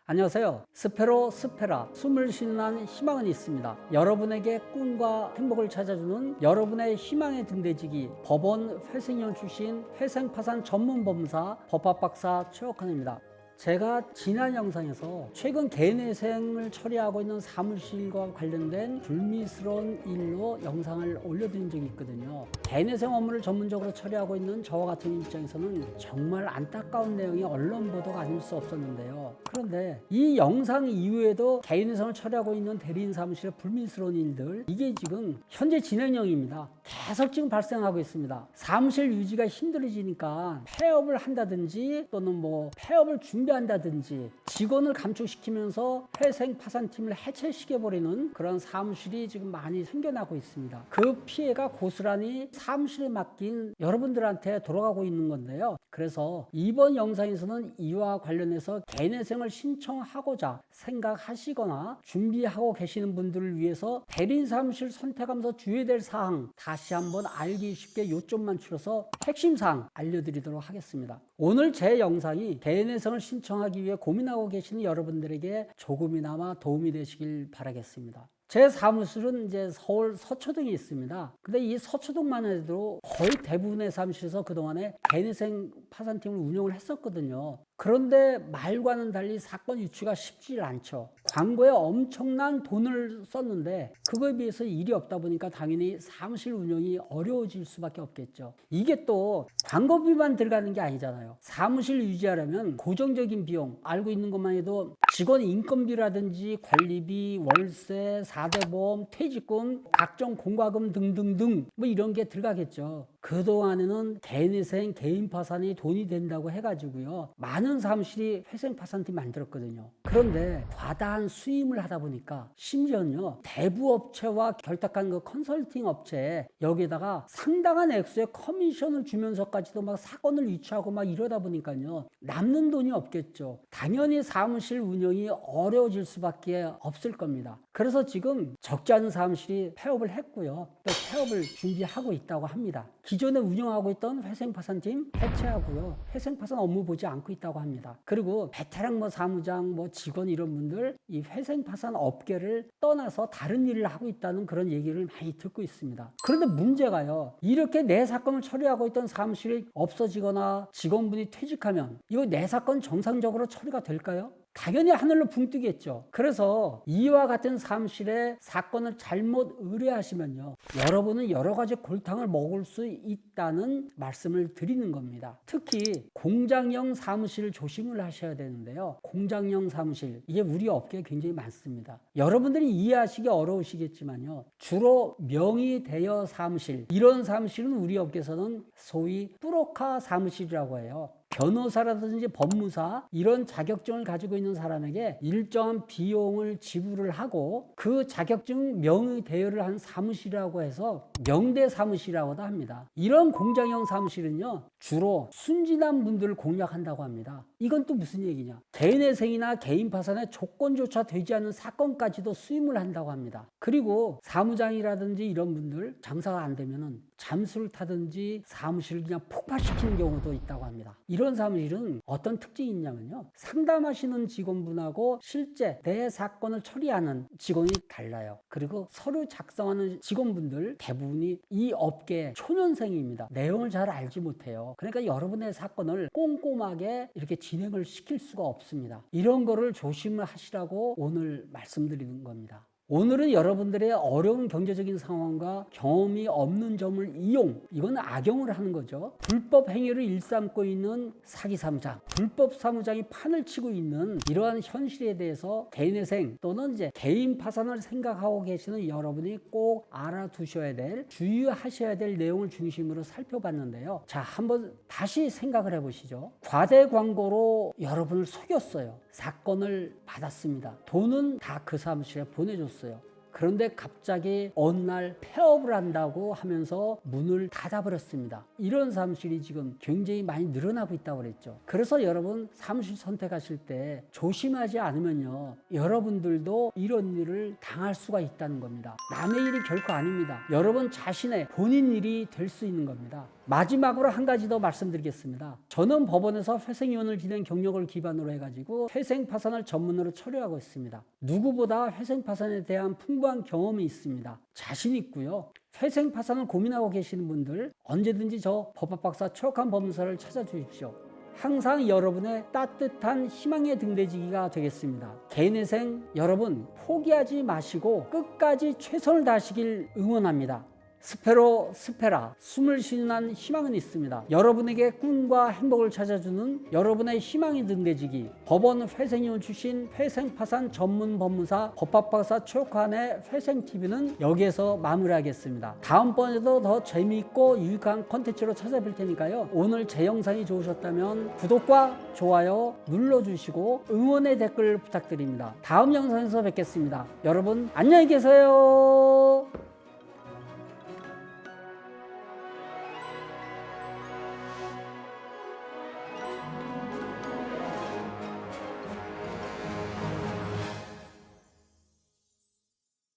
안녕하세요. 스페로 스페라 숨을 쉬는 한 희망은 있습니다. 여러분에게 꿈과 행복을 찾아주는 여러분의 희망의 등대지기 법원 회생위원 출신 회생파산 전문법무사 법학박사 최옥환입니다. 제가 지난 영상에서 최근 개인회생을 처리하고 있는 사무실과 관련된 불미스러운 일로 영상을 올려드린 적이 있거든요. 개인회생 업무를 전문적으로 처리하고 있는 저와 같은 입장에서는 정말 안타까운 내용이 언론 보도가 아닐 수 없었는데요. 그런데 이 영상 이후에도 개인회생을 처리하고 있는 대리인 사무실의 불미스러운 일들, 이게 지금 현재 진행형입니다. 계속 지금 발생하고 있습니다. 사무실 유지가 힘들어지니까 폐업을 한다든지 또는 폐업을 준비한다든지 직원을 감축시키면서 회생 파산팀을 해체시켜버리는 그런 사무실이 지금 많이 생겨나고 있습니다. 그 피해가 고스란히 사무실에 맡긴 여러분들한테 돌아가고 있는 건데요. 그래서 이번 영상에서는 이와 관련해서 개인회생을 신청하고자 생각하시거나 준비하고 계시는 분들을 위해서 대리인 사무실 선택하면서 주의해야 될 사항 다시 한번 알기 쉽게 요점만 추려서 핵심 사항 알려드리도록 하겠습니다. 오늘 제 영상이 개인회생을 신청하기 위해 고민하고 계시는 여러분들에게 조금이나마 도움이 되시길 바라겠습니다. 제 사무실은 이제 서울 서초동에 있습니다. 근데 이 서초동만 해도 거의 대부분의 사무실에서 그동안에 개인회생 파산팀을 운영을 했었거든요. 그런데 말과는 달리 사건 유치가 쉽지 않죠. 광고에 엄청난 돈을 썼는데 그거에 비해서 일이 없다 보니까 당연히 사무실 운영이 어려워질 수밖에 없겠죠. 이게 또 광고비만 들어가는 게 아니잖아요. 사무실 유지하려면 고정적인 비용, 알고 있는 것만 해도 직원 인건비라든지 관리비, 월세, 4대 보험, 퇴직금, 각종 공과금 등등등 이런 게 들어가겠죠. 그동안에는 개인회생, 개인 파산이 돈이 된다고 해가지고요. 많은 사무실이 회생 파산팀 만들었거든요. 그런데 과다한 수임을 하다 보니까 심지어는요. 대부업체와 결탁한 그 컨설팅 업체에 여기에다가 상당한 액수의 커미션을 주면서까지도 사건을 유치하고 이러다 보니까요. 남는 돈이 없겠죠. 당연히 사무실 운영이 어려워질 수밖에 없을 겁니다. 그래서 지금 적지 않은 사무실이 폐업을 했고요. 또 폐업을 준비하고 있다고 합니다. 기존에 운영하고 있던 회생파산팀 해체하고요. 회생파산 업무 보지 않고 있다고 합니다. 그리고 베테랑 사무장 직원 이런 분들 이 회생파산 업계를 떠나서 다른 일을 하고 있다는 그런 얘기를 많이 듣고 있습니다. 그런데 문제가요. 이렇게 내 사건을 처리하고 있던 사무실이 없어지거나 직원분이 퇴직하면 이거 내 사건 정상적으로 처리가 될까요? 당연히 하늘로 붕 뜨겠죠. 그래서 이와 같은 사무실에 사건을 잘못 의뢰하시면요. 여러분은 여러 가지 골탕을 먹을 수 있다는 말씀을 드리는 겁니다. 특히 공장형 사무실 조심을 하셔야 되는데요. 공장형 사무실, 이게 우리 업계에 굉장히 많습니다. 여러분들이 이해하시기 어려우시겠지만요. 주로 명의 대여 사무실, 이런 사무실은 우리 업계에서는 소위 뿌로카 사무실이라고 해요. 변호사라든지 법무사 이런 자격증을 가지고 있는 사람에게 일정한 비용을 지불을 하고 그 자격증 명의 대여를 한 사무실이라고 해서 명대 사무실이라고도 합니다. 이런 공장형 사무실은요 주로 순진한 분들을 공략한다고 합니다. 이건 또 무슨 얘기냐? 개인회생이나 개인 파산의 조건조차 되지 않는 사건까지도 수임을 한다고 합니다. 그리고 사무장이라든지 이런 분들 장사가 안 되면은 잠수를 타든지 사무실을 그냥 폭파시키는 경우도 있다고 합니다. 이런 사무실은 어떤 특징이 있냐면요. 상담하시는 직원분하고 실제 내 사건을 처리하는 직원이 달라요. 그리고 서류 작성하는 직원분들 대부분이 이 업계 초년생입니다. 내용을 잘 알지 못해요. 그러니까 여러분의 사건을 꼼꼼하게 이렇게 진행을 시킬 수가 없습니다. 이런 거를 조심을 하시라고 오늘 말씀드리는 겁니다. 오늘은 여러분들의 어려운 경제적인 상황과 경험이 없는 점을 이건 악용을 하는 거죠. 불법 행위를 일삼고 있는 사기 사무장, 불법 사무장이 판을 치고 있는 이러한 현실에 대해서 개인회생 또는 이제 개인 파산을 생각하고 계시는 여러분이 꼭 알아두셔야 될, 주의하셔야 될 내용을 중심으로 살펴봤는데요. 자, 한번 다시 생각을 해보시죠. 과대 광고로 여러분을 속였어요. 사건을 받았습니다. 돈은 다 그 사무실에 보내줬어요. 그런데 갑자기 어느 날 폐업을 한다고 하면서 문을 닫아버렸습니다. 이런 사무실이 지금 굉장히 많이 늘어나고 있다고 그랬죠. 그래서 여러분 사무실 선택하실 때 조심하지 않으면요. 여러분들도 이런 일을 당할 수가 있다는 겁니다. 남의 일이 결코 아닙니다. 여러분 자신의 본인 일이 될 수 있는 겁니다. 마지막으로 한 가지 더 말씀드리겠습니다. 저는 법원에서 회생이혼을 진행 경력을 기반으로 해가지고 회생 파산을 전문으로 처리하고 있습니다. 누구보다 회생 파산에 대한 풍부한 경험이 있습니다. 자신 있고요. 회생 파산을 고민하고 계시는 분들 언제든지 저 법학박사 최욱한 법무사를 찾아주십시오. 항상 여러분의 따뜻한 희망의 등대지기가 되겠습니다. 개인회생 여러분 포기하지 마시고 끝까지 최선을 다하시길 응원합니다. 스페로 스페라, 숨을 쉬는 희망은 있습니다. 여러분에게 꿈과 행복을 찾아주는 여러분의 희망의 등대지기, 법원 회생이혼 출신 회생파산 전문 법무사 법학박사 최욱한의 회생TV는 여기에서 마무리하겠습니다. 다음번에도 더 재미있고 유익한 컨텐츠로 찾아뵐 테니까요. 오늘 제 영상이 좋으셨다면 구독과 좋아요 눌러주시고 응원의 댓글 부탁드립니다. 다음 영상에서 뵙겠습니다. 여러분 안녕히 계세요.